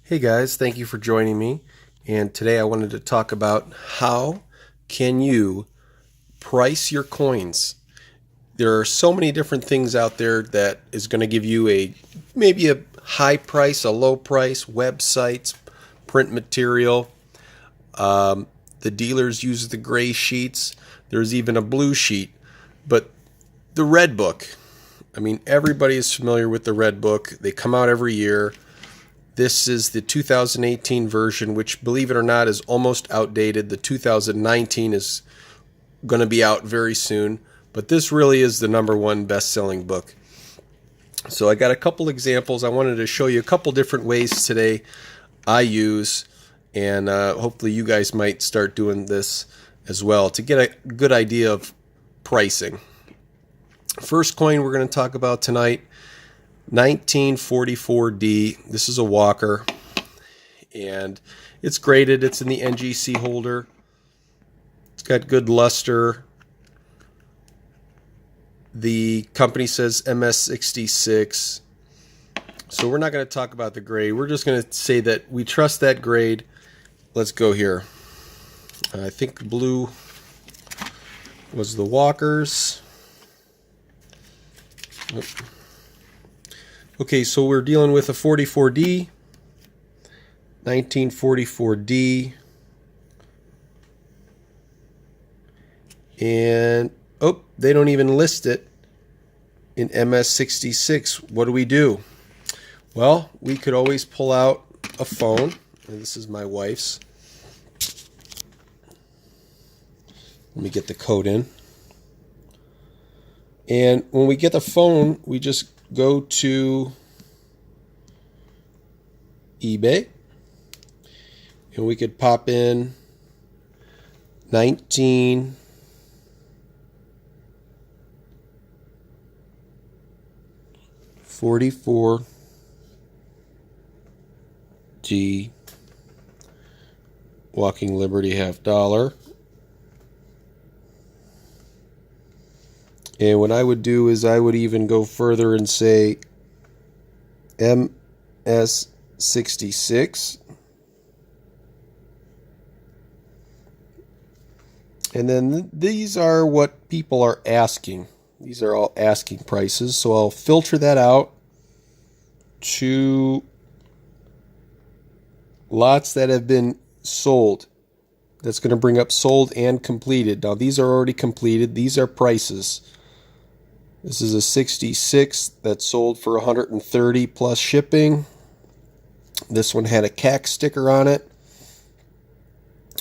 Hey guys, thank you for joining me. And today I wanted to talk about how can you price your coins. There are so many different things out there that is going to give you maybe a high price, a low price, websites, print material. The dealers use the gray sheets. There's even a blue sheet. But the red book, everybody is familiar with the red book. They come out every year. This is the 2018 version, which, believe it or not, is almost outdated. The 2019 is going to be out very soon, but this really is the #1 best-selling book. So I got a couple examples. I wanted to show you a couple different ways today I use, and hopefully you guys might start doing this as well to get a good idea of pricing. First coin we're going to talk about tonight, 1944D. This is a Walker, and it's graded. It's in the NGC holder. It's got good luster. The company says MS66. So we're not going to talk about the grade. We're just going to say that we trust that grade. Let's go here. I think blue was the Walker's. Oh. Okay, so we're dealing with a 44D, 1944D, and they don't even list it in MS66. What do? Well, we could always pull out a phone, and this is my wife's. Let me get the code in. And when we get the phone, we just go to eBay, and we could pop in 1944G Walking Liberty $50. And what I would do is I would even go further and say MS66. And then these are what people are asking. These are all asking prices. So I'll filter that out to lots that have been sold. That's going to bring up sold and completed. Now these are already completed. These are prices. This is a 66 that sold for 130 plus shipping. This one had a CAC sticker on it.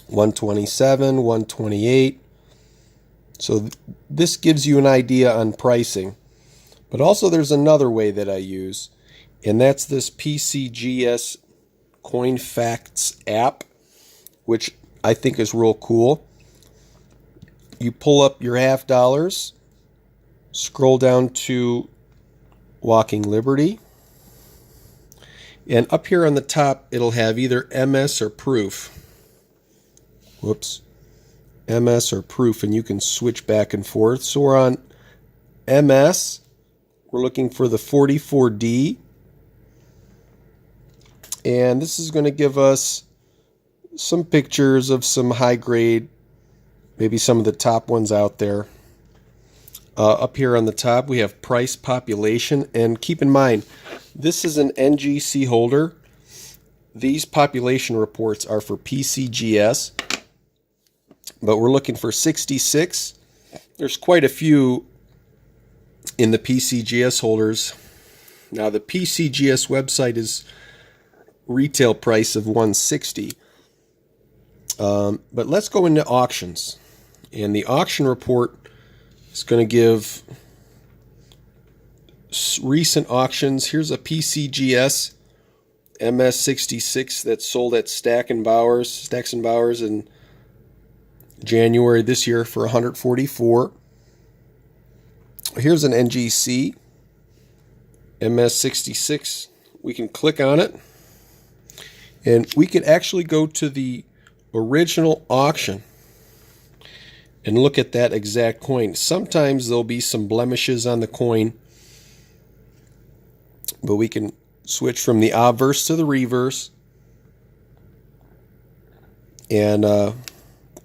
127, 128. So this gives you an idea on pricing. But also there's another way that I use, and that's this PCGS Coin Facts app, which I think is real cool. You pull up your $50. Scroll down to Walking Liberty, and up here on the top it'll have either MS or proof. MS or proof, and you can switch back and forth. So we're on MS. We're looking for the 44D, and this is going to give us some pictures of some high grade, maybe some of the top ones out there. Up here on the top, we have price population, and keep in mind, this is an NGC holder. These population reports are for PCGS, but we're looking for 66. There's quite a few in the PCGS holders. Now, the PCGS website is retail price of 160. But let's go into auctions, and the auction report it's going to give recent auctions. Here's a PCGS MS66 that sold at Stacks and Bowers in January this year for 144. Here's an NGC MS66. We can click on it, and we could actually go to the original auction and look at that exact coin. Sometimes there'll be some blemishes on the coin, but we can switch from the obverse to the reverse. And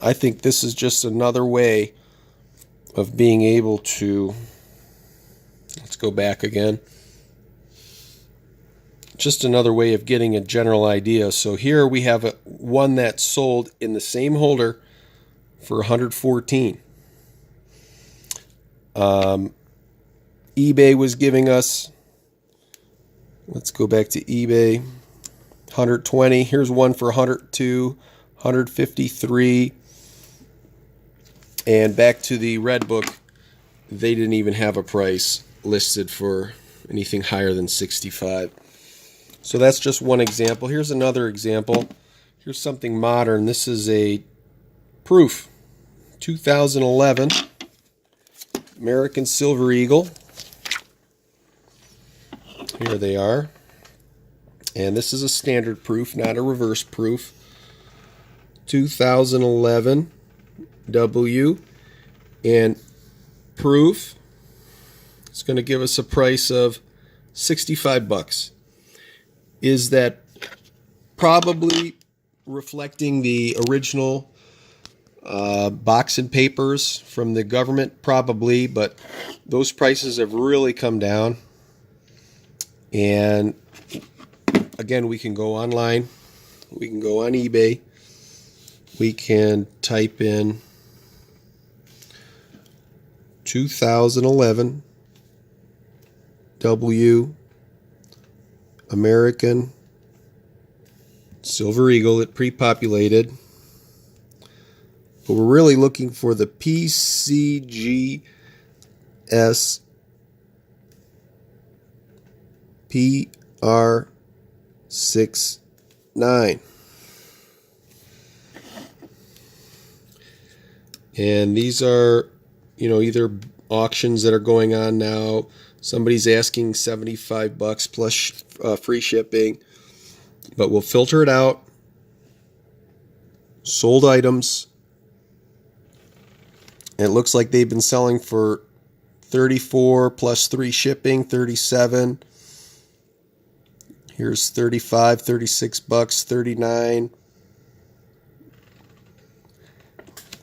I think this is just another way of being able to, let's go back again, just another way of getting a general idea. So here we have one that sold in the same holder for 114. eBay was giving us, let's go back to eBay, 120. Here's one for 102, 153. And back to the red book, they didn't even have a price listed for anything higher than 65. So that's just one example. Here's another example. Here's something modern. This is a proof, 2011 American Silver Eagle. Here they are. And this is a standard proof, not a reverse proof. 2011 W. And proof, it's going to give us a price of 65 bucks. Is that probably reflecting the original box and papers from the government? Probably, but those prices have really come down. And again, we can go online, we can go on eBay, we can type in 2011 W American Silver Eagle. It pre-populated, but we're really looking for the PCGS PR69. And these are, either auctions that are going on now. Somebody's asking 75 bucks plus free shipping, but we'll filter it out. Sold items. And it looks like they've been selling for 34 plus 3 shipping, 37. Here's 35, 36 bucks, 39.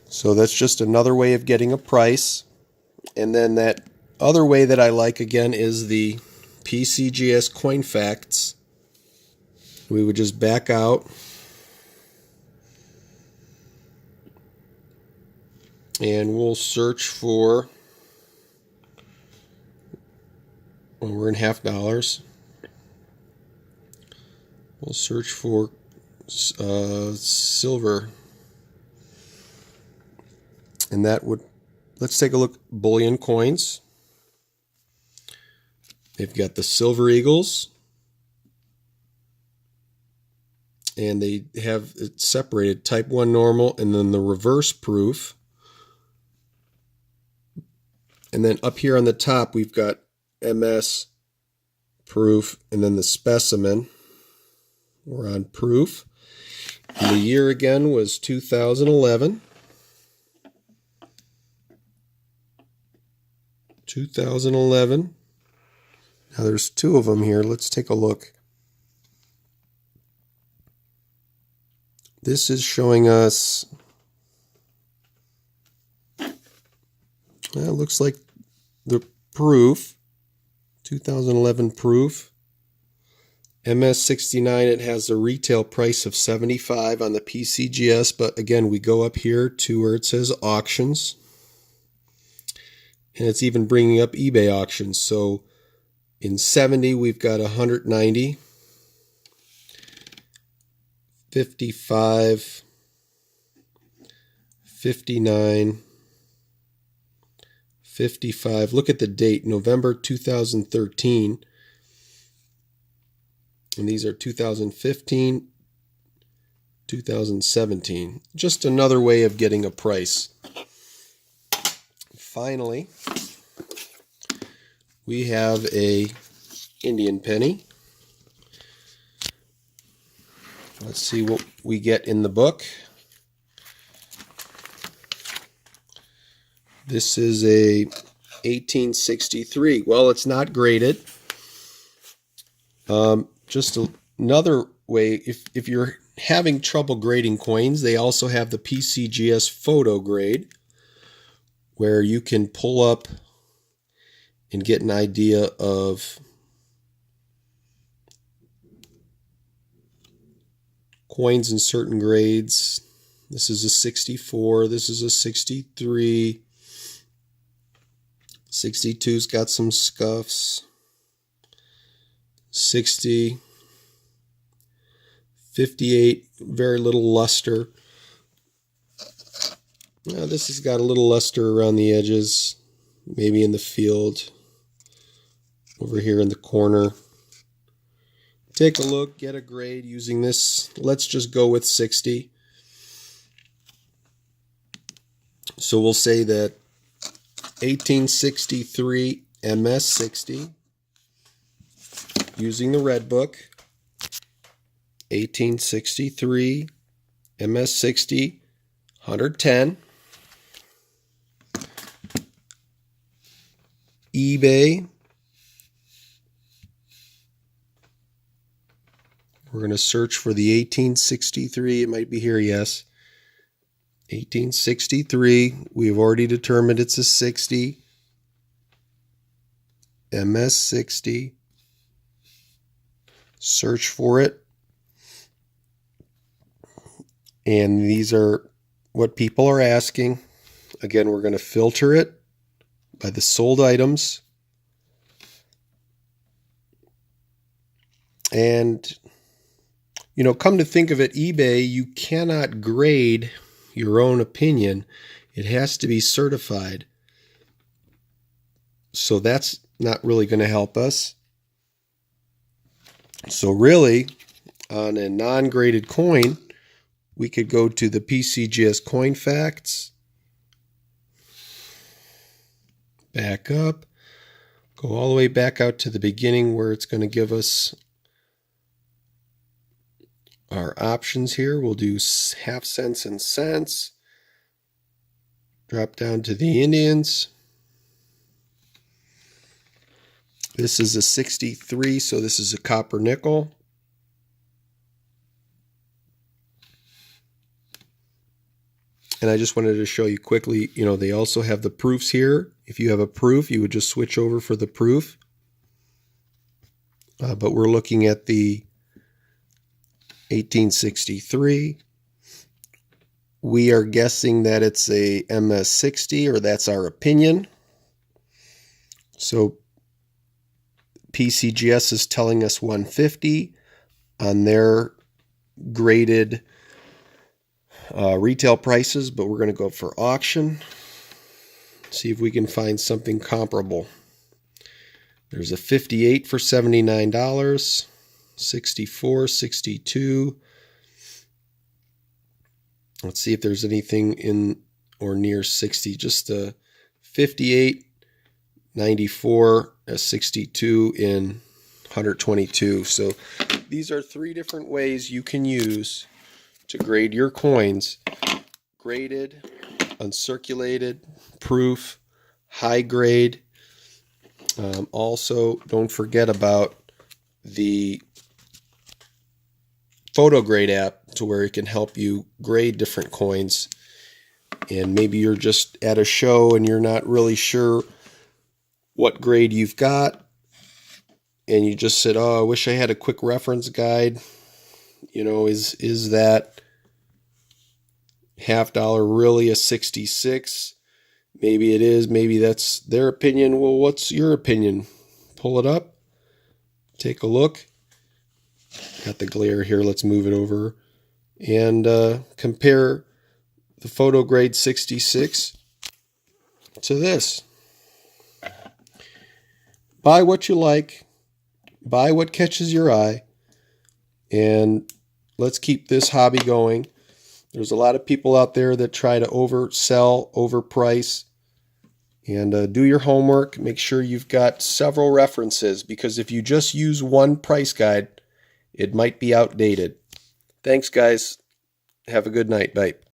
So that's just another way of getting a price. And then that other way that I like, again, is the PCGS Coin Facts. We would just back out. And we'll search for, well, we're in half dollars. We'll search for silver. And that would, let's take a look, bullion coins. They've got the Silver Eagles. And they have it separated, type 1 normal, and then the reverse proof. And then up here on the top, we've got MS proof, and then the specimen. We're on proof. And the year again was 2011. 2011. Now there's 2 of them here. Let's take a look. This is showing us, well, it looks like the proof, 2011 proof. MS69, it has a retail price of 75 on the PCGS, but again, we go up here to where it says auctions. And it's even bringing up eBay auctions. So in 70, we've got 190, 55, 59, 55. Look at the date, November 2013. And these are 2015, 2017. Just another way of getting a price. Finally, we have a Indian penny. Let's see what we get in the book. This is a 1863. Well, it's not graded. Just another way, if you're having trouble grading coins, they also have the PCGS photograde, where you can pull up and get an idea of coins in certain grades. This is a 64, this is a 63, 62's got some scuffs, 60, 58, very little luster. Now this has got a little luster around the edges, maybe in the field, over here in the corner. Take a look, get a grade using this. Let's just go with 60. So we'll say that 1863 MS60, using the red book, 1863 MS60, 110. eBay, we're going to search for the 1863. It might be here, yes. 1863. We've already determined it's a 60. MS60. Search for it. And these are what people are asking. Again, we're going to filter it by the sold items. And, you know, come to think of it, eBay, you cannot grade your own opinion. It has to be certified. So that's not really going to help us. So really, on a non-graded coin, we could go to the PCGS Coin Facts, back up, go all the way back out to the beginning where it's going to give us our options here. We'll do half cents and cents. Drop down to the Indians. This is a 63, so this is a copper nickel. And I just wanted to show you quickly, you know, they also have the proofs here. If you have a proof, you would just switch over for the proof. But we're looking at the 1863. We are guessing that it's a MS60, or that's our opinion. So PCGS is telling us 150 on their graded retail prices, but we're going to go for auction. See if we can find something comparable. There's a 58 for $79, 64, 62. Let's see if there's anything in or near 60. Just a 58, 94, a 62 in 122. So these are three different ways you can use to grade your coins: graded, uncirculated, proof, high grade. Also, don't forget about the photograde app, to where it can help you grade different coins. And maybe you're just at a show and you're not really sure what grade you've got, and you just said, oh, I wish I had a quick reference guide. You know, is that $50 really a 66? Maybe it is. Maybe that's their opinion. Well, what's your opinion? Pull it up. Take a look. Got the glare here. Let's move it over. And compare the photograde 66 to this. Buy what you like. Buy what catches your eye. And let's keep this hobby going. There's a lot of people out there that try to oversell, overprice. And do your homework. Make sure you've got several references, because if you just use one price guide, it might be outdated. Thanks, guys. Have a good night. Bye.